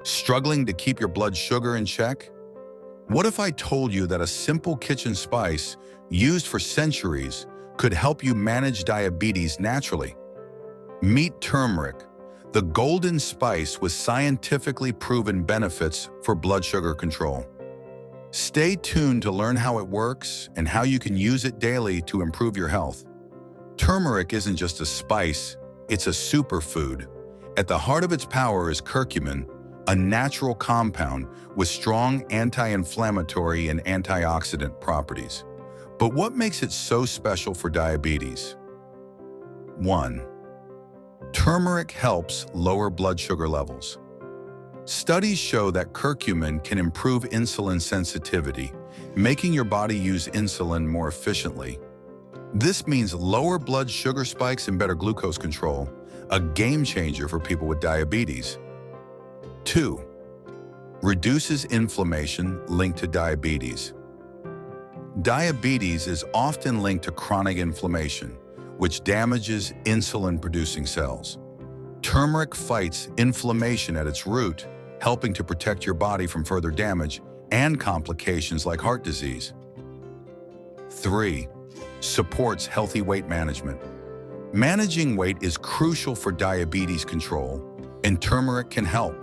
Struggling to keep your blood sugar in check? What if I told you that a simple kitchen spice used for centuries could help you manage diabetes naturally? Meet turmeric, the golden spice with scientifically proven benefits for blood sugar control. Stay tuned to learn how it works and how you can use it daily to improve your health. Turmeric isn't just a spice, it's a superfood. At the heart of its power is curcumin, a natural compound with strong anti-inflammatory and antioxidant properties. But what makes it so special for diabetes? 1. Turmeric helps lower blood sugar levels. Studies show that curcumin can improve insulin sensitivity, making your body use insulin more efficiently. This means lower blood sugar spikes and better glucose control, a game changer for people with diabetes. 2. Reduces inflammation linked to diabetes. Diabetes is often linked to chronic inflammation, which damages insulin-producing cells. Turmeric fights inflammation at its root, helping to protect your body from further damage and complications like heart disease. 3. Supports healthy weight management. Managing weight is crucial for diabetes control, and turmeric can help.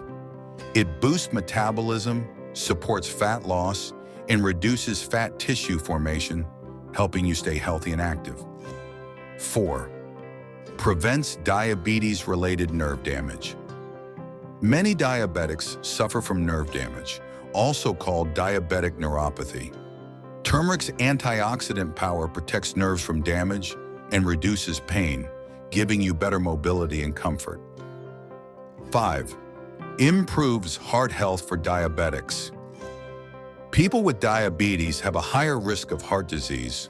It boosts metabolism, supports fat loss, and reduces fat tissue formation, helping you stay healthy and active. 4. Prevents diabetes-related nerve damage. Many diabetics suffer from nerve damage, also called diabetic neuropathy. Turmeric's antioxidant power protects nerves from damage and reduces pain, giving you better mobility and comfort. 5. Improves heart health for diabetics. People with diabetes have a higher risk of heart disease,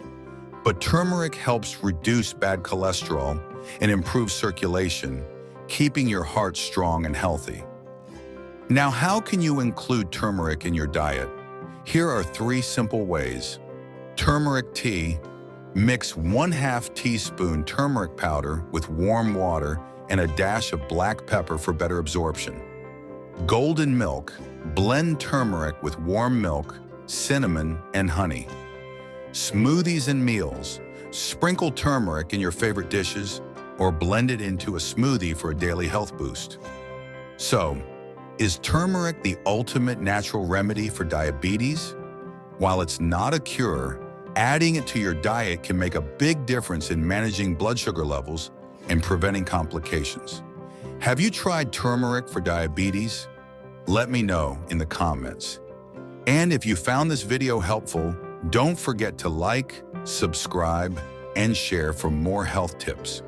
but turmeric helps reduce bad cholesterol and improve circulation, keeping your heart strong and healthy. Now, how can you include turmeric in your diet? Here are 3 simple ways. Turmeric tea. Mix 1/2 teaspoon turmeric powder with warm water and a dash of black pepper for better absorption. Golden milk. Blend turmeric with warm milk, cinnamon, and honey. Smoothies and meals. Sprinkle turmeric in your favorite dishes or blend it into a smoothie for a daily health boost. So, is turmeric the ultimate natural remedy for diabetes? While it's not a cure, adding it to your diet can make a big difference in managing blood sugar levels and preventing complications. Have you tried turmeric for diabetes? Let me know in the comments. And if you found this video helpful, don't forget to like, subscribe, and share for more health tips.